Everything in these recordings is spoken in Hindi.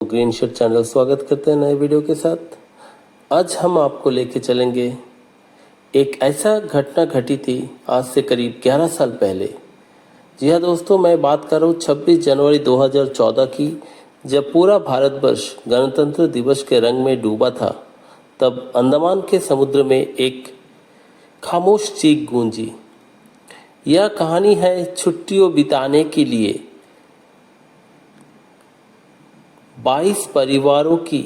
ग्रीन शर्ट चैनल स्वागत करते हैं नए वीडियो के साथ। आज हम आपको लेके चलेंगे एक ऐसा घटना घटी थी आज से करीब 11 साल पहले। जी हाँ दोस्तों, मैं बात कर रहा हूँ 26 जनवरी 2014 की, जब पूरा भारतवर्ष गणतंत्र दिवस के रंग में डूबा था। तब अंडमान के समुद्र में एक खामोश चीख गूंजी। यह कहानी है छुट्टियों बिताने के लिए 22 परिवारों की,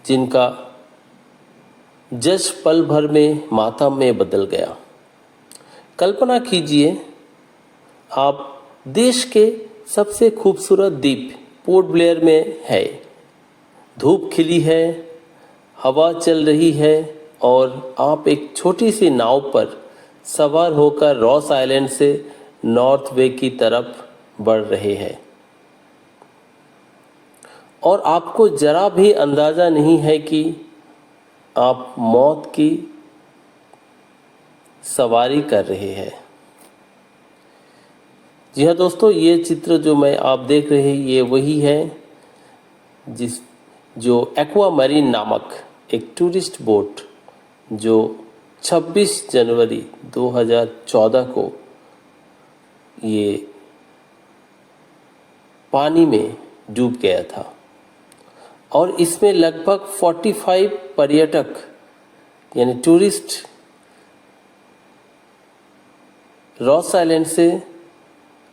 जिनका जश्न पल भर में मातम में बदल गया। कल्पना कीजिए, आप देश के सबसे खूबसूरत द्वीप पोर्ट ब्लेयर में है। धूप खिली है, हवा चल रही है और आप एक छोटी सी नाव पर सवार होकर रॉस आइलैंड से नॉर्थ वे की तरफ बढ़ रहे हैं। और आपको जरा भी अंदाज़ा नहीं है कि आप मौत की सवारी कर रहे हैं। जी हाँ दोस्तों, ये चित्र जो मैं आप देख रहे हैं ये वही है जो एक्वा मरीन नामक एक टूरिस्ट बोट जो 26 जनवरी 2014 को ये पानी में डूब गया था। और इसमें लगभग 45 पर्यटक यानी टूरिस्ट रॉस आइलैंड से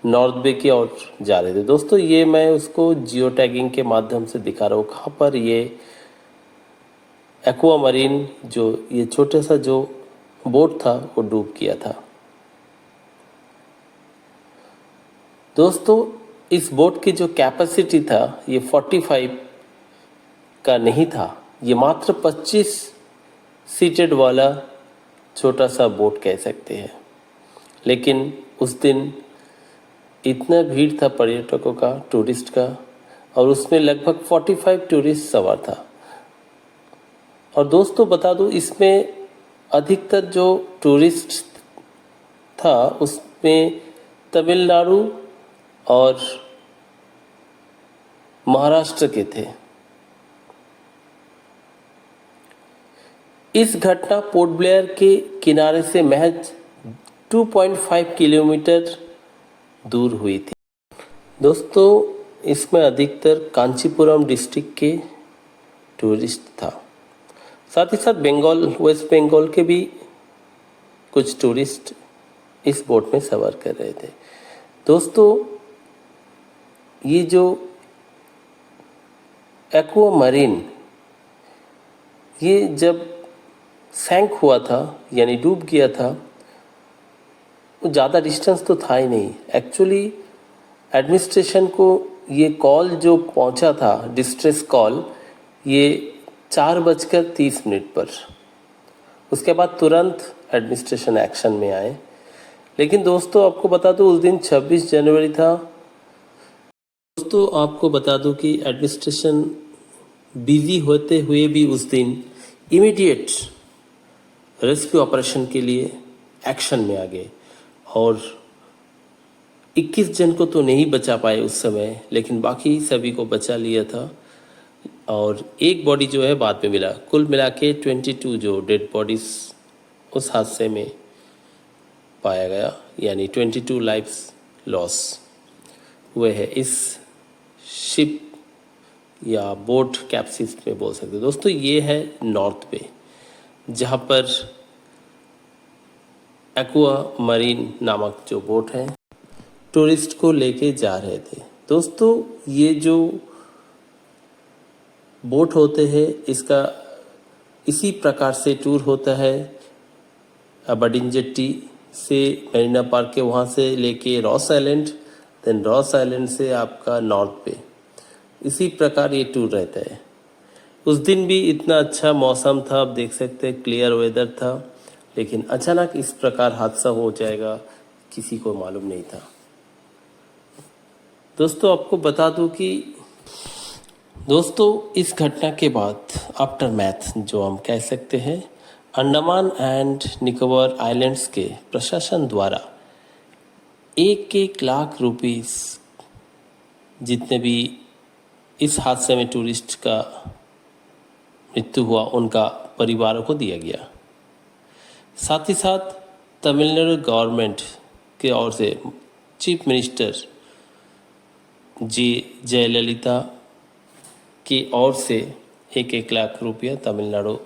नॉर्थ बे की ओर जा रहे थे। दोस्तों, ये मैं उसको जियो टैगिंग के माध्यम से दिखा रहा हूँ कहाँ पर ये एक्वा मरीन जो ये छोटा सा जो बोट था वो डूब गया था। दोस्तों, इस बोट की जो कैपेसिटी था ये 45 का नहीं था, ये मात्र 25 सीटेड वाला छोटा सा बोट कह सकते हैं। लेकिन उस दिन इतना भीड़ था पर्यटकों का, टूरिस्ट का, और उसमें लगभग 45 टूरिस्ट सवार था। और दोस्तों बता दूं, इसमें अधिकतर जो टूरिस्ट था उसमें तमिलनाडु और महाराष्ट्र के थे। इस घटना पोर्ट ब्लेयर के किनारे से महज 2.5 किलोमीटर दूर हुई थी। दोस्तों, इसमें अधिकतर कांचीपुरम डिस्ट्रिक्ट के टूरिस्ट था। साथ ही साथ वेस्ट बंगाल के भी कुछ टूरिस्ट इस बोट में सवार कर रहे थे। दोस्तों, ये जो एक्वा मरीन ये जब सैंक हुआ था यानी डूब गया था, वो ज़्यादा डिस्टेंस तो था ही नहीं। एक्चुअली एडमिनिस्ट्रेशन को ये कॉल जो पहुंचा था, डिस्ट्रेस कॉल, ये 4:30 पर। उसके बाद तुरंत एडमिनिस्ट्रेशन एक्शन में आए। लेकिन दोस्तों, आपको बता दूं उस दिन 26 जनवरी था। दोस्तों, आपको बता दूं कि एडमिनिस्ट्रेशन बिजी होते हुए भी उस दिन इमीडिएट रेस्क्यू ऑपरेशन के लिए एक्शन में आ गए और 21 जन को तो नहीं बचा पाए उस समय, लेकिन बाकी सभी को बचा लिया था। और एक बॉडी जो है बाद में मिला। कुल मिला के 22 जो डेड बॉडीज उस हादसे में पाया गया, यानी 22 लाइफ्स लॉस हुए हैं इस शिप या बोट कैप्सिस में बोल सकते हैं। दोस्तों, ये है नॉर्थ बे, जहाँ पर एक्वा मरीन नामक जो बोट है टूरिस्ट को लेके जा रहे थे। दोस्तों, ये जो बोट होते हैं इसका इसी प्रकार से टूर होता है। अबाडिंजेट्टी से मरीना पार्क के वहाँ से लेके Ross Island, then Ross Island से आपका नॉर्थ पे, इसी प्रकार ये टूर रहता है। उस दिन भी इतना अच्छा मौसम था, आप देख सकते हैं क्लियर वेदर था, लेकिन अचानक इस प्रकार हादसा हो जाएगा किसी को मालूम नहीं था। दोस्तों, आपको बता दूं कि इस घटना के बाद आफ्टर मैथ जो हम कह सकते हैं, अंडमान एंड निकोबार आइलैंड्स के प्रशासन द्वारा 1-1 लाख रुपीस जितने भी इस हादसे में टूरिस्ट का मृत्यु हुआ उनका परिवारों को दिया गया। साथ ही साथ तमिलनाडु गवर्नमेंट की ओर से चीफ मिनिस्टर जी जयललिता की ओर से 1-1 लाख रुपया तमिलनाडु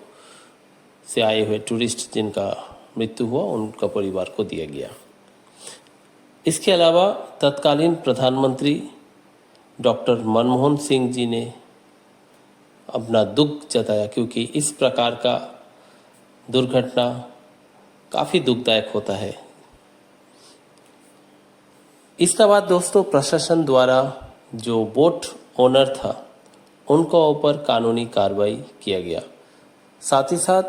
से आए हुए टूरिस्ट जिनका मृत्यु हुआ उनका परिवार को दिया गया। इसके अलावा तत्कालीन प्रधानमंत्री डॉक्टर मनमोहन सिंह जी ने अपना दुख जताया, क्योंकि इस प्रकार का दुर्घटना काफ़ी दुखदायक होता है। इसके बाद दोस्तों प्रशासन द्वारा जो बोट ओनर था उनके ऊपर कानूनी कार्रवाई किया गया। साथ ही साथ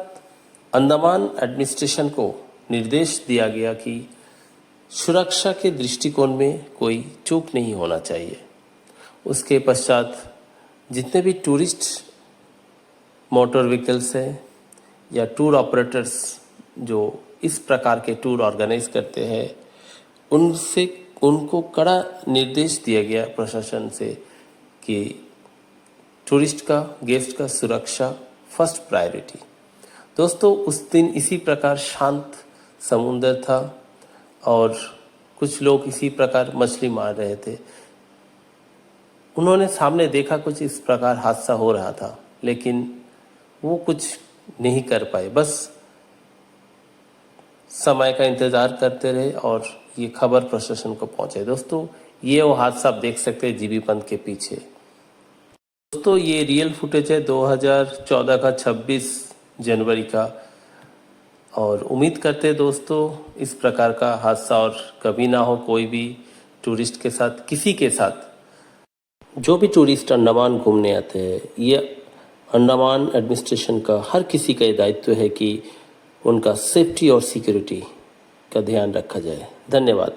अंडमान एडमिनिस्ट्रेशन को निर्देश दिया गया कि सुरक्षा के दृष्टिकोण में कोई चूक नहीं होना चाहिए। उसके पश्चात जितने भी टूरिस्ट मोटर व्हीकल्स हैं या टूर ऑपरेटर्स जो इस प्रकार के टूर ऑर्गेनाइज करते हैं उनको कड़ा निर्देश दिया गया प्रशासन से कि टूरिस्ट का गेस्ट का सुरक्षा फर्स्ट प्रायोरिटी। दोस्तों उस दिन इसी प्रकार शांत समुंदर था और कुछ लोग इसी प्रकार मछली मार रहे थे। उन्होंने सामने देखा कुछ इस प्रकार हादसा हो रहा था, लेकिन वो कुछ नहीं कर पाए, बस समय का इंतज़ार करते रहे और ये खबर प्रशासन को पहुंचे। दोस्तों ये वो हादसा आप देख सकते हैं जीबी पंत के पीछे। दोस्तों ये रियल फुटेज है 2014 का 26 जनवरी का, और उम्मीद करते हैं दोस्तों इस प्रकार का हादसा और कभी ना हो कोई भी टूरिस्ट के साथ, किसी के साथ। जो भी टूरिस्ट अंडमान घूमने आते हैं, ये अंडमान एडमिनिस्ट्रेशन का हर किसी का दायित्व है कि उनका सेफ्टी और सिक्योरिटी का ध्यान रखा जाए। धन्यवाद।